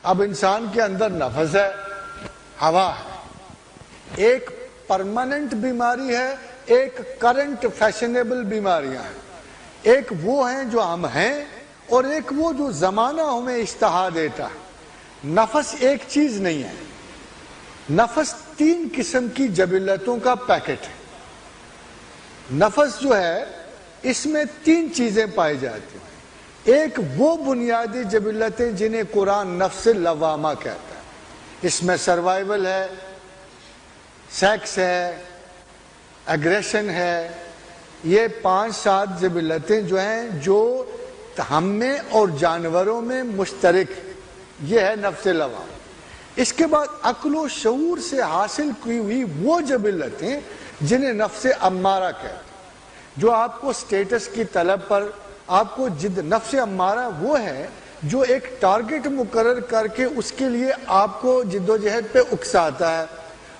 اب انسان کے اندر نفس ہے، ہوا ہے، ایک پرماننٹ بیماری ہے، ایک کرنٹ فیشنیبل بیماریاں ہیں، ایک وہ ہیں جو ہم ہیں اور ایک وہ جو زمانہ ہمیں اشتہا دیتا ہے۔ نفس ایک چیز نہیں ہے، نفس 3 قسم کی جبلتوں کا پیکٹ ہے۔ نفس جو ہے اس میں 3 چیزیں پائی جاتی ہیں۔ ایک وہ بنیادی جبلتیں جنہیں قرآن نفس لوامہ کہتا ہے، اس میں سروائیول ہے، سیکس ہے، ایگریشن ہے، یہ 5-7 جبلتیں جو ہیں جو ہم میں اور جانوروں میں مشترک، یہ ہے نفس لوامہ۔ اس کے بعد عقل و شعور سے حاصل کی ہوئی وہ جبلتیں جنہیں نفس امارہ کہتے ہیں، جو آپ کو سٹیٹس کی طلب پر آپ کو نفس امارہ وہ ہے جو ایک ٹارگٹ مقرر کر کے اس کے لیے آپ کو جد و جہد پہ اکساتا ہے۔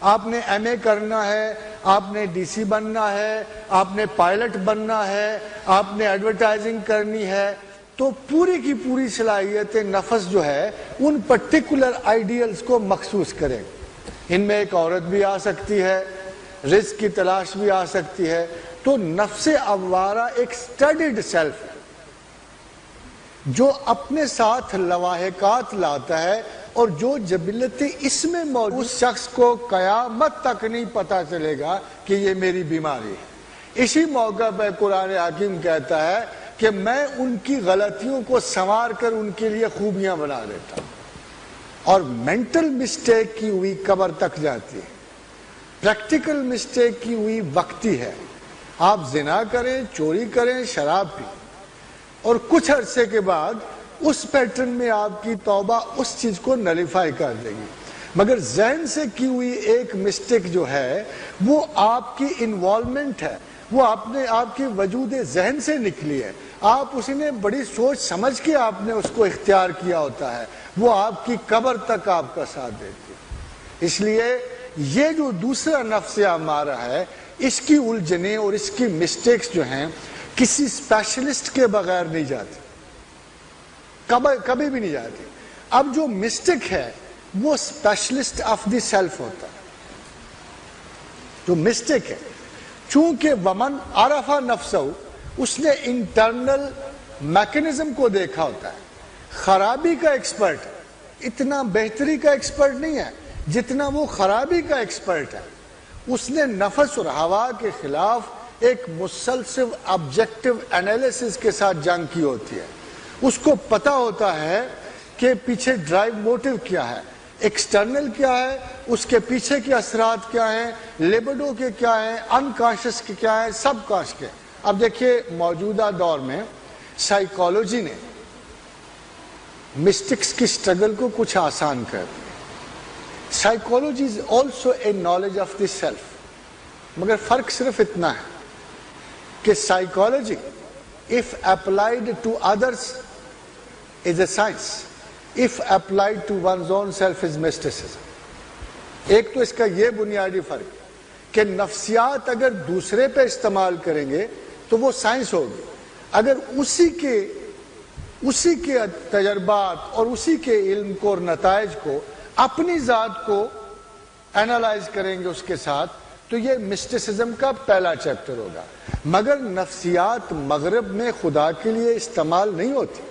آپ نے ایم اے کرنا ہے، آپ نے ڈی سی بننا ہے، آپ نے پائلٹ بننا ہے، آپ نے ایڈورٹائزنگ کرنی ہے، تو پوری کی پوری صلاحیت نفس جو ہے ان پرٹیکولر آئیڈیلز کو مخصوص کرے۔ ان میں ایک عورت بھی آ سکتی ہے، رزق کی تلاش بھی آ سکتی ہے۔ تو نفس امارہ ایک اسٹڈیڈ سیلف ہے جو اپنے ساتھ لواحقات لاتا ہے، اور جو جبلتیں اس میں موجود، اس شخص کو قیامت تک نہیں پتا چلے گا کہ یہ میری بیماری ہے۔ اسی موقع پہ قرآن حکیم کہتا ہے کہ میں ان کی غلطیوں کو سنوار کر ان کے لیے خوبیاں بنا دیتا ہوں، اور مینٹل مسٹیک کی ہوئی قبر تک جاتی ہے، پریکٹیکل مسٹیک کی ہوئی وقتی ہے۔ آپ زنا کریں، چوری کریں، شراب پئیں، اور کچھ عرصے کے بعد اس پیٹرن میں آپ کی توبہ اس چیز کو نلیفائی کر دے گی، مگر ذہن سے کی ہوئی ایک مسٹیک جو ہے وہ آپ کی انوالومنٹ ہے، وہ آپ کے وجود ذہن سے نکلی ہے، آپ اس نے بڑی سوچ سمجھ کے آپ نے اس کو اختیار کیا ہوتا ہے، وہ آپ کی قبر تک آپ کا ساتھ دیتی ہے۔ اس لیے یہ جو دوسرا نفس امارہ ہے، اس کی الجھنیں اور اس کی مسٹیکس جو ہیں کسی اسپیشلسٹ کے بغیر نہیں جاتی، کبھی بھی نہیں جاتی۔ اب جو مسٹک ہے وہ اسپیشلسٹ آف دی سیلف ہوتا ہے، جو مسٹک ہے، چونکہ ومن عرف نفسہ، اس نے انٹرنل میکنزم کو دیکھا ہوتا ہے، خرابی کا ایکسپرٹ ہے، اتنا بہتری کا ایکسپرٹ نہیں ہے جتنا وہ خرابی کا ایکسپرٹ ہے۔ اس نے نفس اور ہوا کے خلاف ایک مسلسل آبجیکٹو انالیسس کے ساتھ جنگ کی ہوتی ہے۔ اس کو پتا ہوتا ہے کہ پیچھے ڈرائیو موٹیو کیا ہے، ایکسٹرنل کیا ہے، اس کے پیچھے کے اثرات کیا ہیں، لیبڈو کے کیا ہیں، انکانشس کے کیا ہیں، سب کانش کے۔ اب دیکھیے موجودہ دور میں سائیکالوجی نے مسٹکس کی سٹرگل کو کچھ آسان کر دیا۔ Psychology is also a knowledge of the self, مگر فرق صرف اتنا ہے کہ psychology if applied to others is a science, if applied to one's own self is mysticism۔ ایک تو اس کا یہ بنیادی فرق کہ نفسیات اگر دوسرے پہ استعمال کریں گے تو وہ سائنس ہوگی، اگر اسی کے تجربات اور اسی کے علم کو اور نتائج کو اپنی ذات کو اینالائز کریں گے اس کے ساتھ، تو یہ مسٹسزم کا پہلا چیپٹر ہوگا۔ مگر نفسیات مغرب میں خدا کے لیے استعمال نہیں ہوتی۔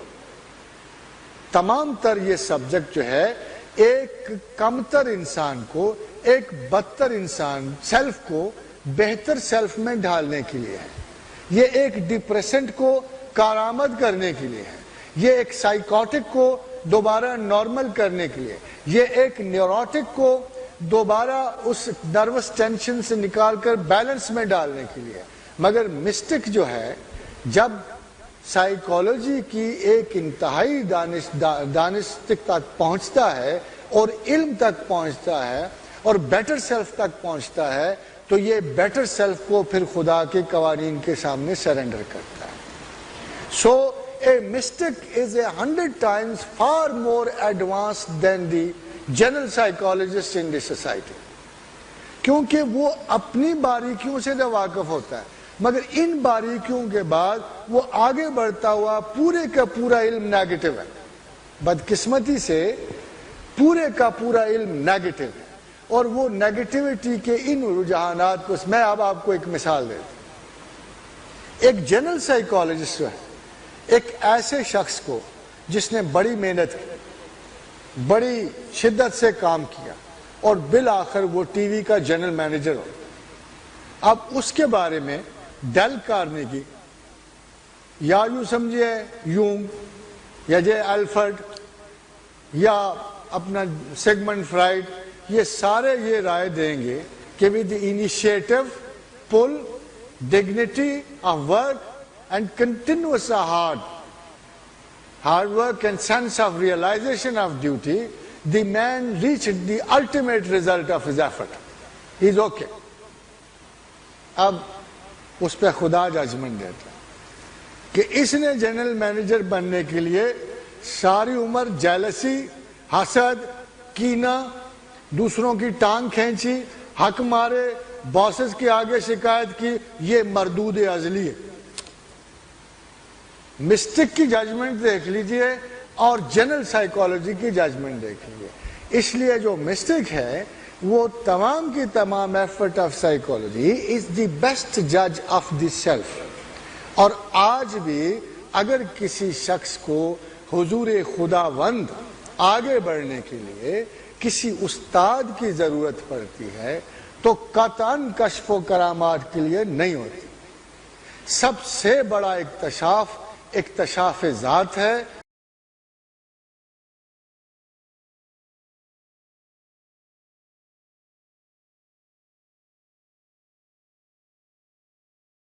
تمام تر یہ سبجیکٹ جو ہے ایک کمتر انسان کو، ایک بدتر انسان سیلف کو بہتر سیلف میں ڈھالنے کے لیے ہے، یہ ایک ڈپریسنٹ کو کارآمد کرنے کے لیے ہے، یہ ایک سائیکوٹک کو دوبارہ نارمل کرنے کے لیے، یہ ایک نیوروٹک کو دوبارہ اس نروس ٹینشن سے نکال کر بیلنس میں ڈالنے کے لیے۔ مگر مسٹک جو ہے جب سائیکالوجی کی ایک انتہائی دانستک تک پہنچتا ہے اور علم تک پہنچتا ہے اور بیٹر سیلف تک پہنچتا ہے، تو یہ بیٹر سیلف کو پھر خدا کے قوانین کے سامنے سرنڈر کرتا ہے۔ So a mystic is 100 times far more advanced than the general psychologist in the society, کیونکہ وہ اپنی باریکیوں سے تو واقف ہوتا ہے، مگر ان باریکیوں کے بعد وہ آگے بڑھتا ہوا پورے کا پورا علم نیگیٹو ہے۔ بدقسمتی سے پورے کا پورا علم نیگیٹو ہے، اور وہ نیگیٹیوٹی کے ان رجحانات کو میں اب آپ کو ایک مثال دیتا ہوں۔ ایک جنرل سائیکالوجسٹ ہے، ایک ایسے شخص کو جس نے بڑی محنت کی، بڑی شدت سے کام کیا اور بالآخر وہ ٹی وی کا جنرل مینیجر ہو، اب اس کے بارے میں ڈیل کارنیگی یا یوں سمجھیے یونگ یا جے الفرڈ یا اپنا سیگمنڈ فرائڈ، یہ سارے یہ رائے دیں گے کہ with initiative full dignity of work and continuous hard work and sense of realization of duty, the man reached the ultimate result of his effort. He is okay. اب اس پہ خدا ججمنٹ دیتا کہ اس نے جنرل مینیجر بننے کے لیے ساری عمر جیلسی، حسد، کینہ، دوسروں کی ٹانگ کھینچی، حق مارے، باسز کے آگے شکایت کی، یہ مردود ازلی ہے۔ مسٹک کی ججمنٹ دیکھ لیجئے اور جنرل سائیکالوجی کی ججمنٹ دیکھ لیجئے۔ اس لیے جو مسٹک ہے وہ تمام کی تمام effort of psychology is the best جج آف دی سیلف۔ اور آج بھی اگر کسی شخص کو حضور خداوند آگے بڑھنے کے لیے کسی استاد کی ضرورت پڑتی ہے تو قطعاً کشف و کرامات کے لیے نہیں ہوتی۔ سب سے بڑا اکتشاف ذات ہے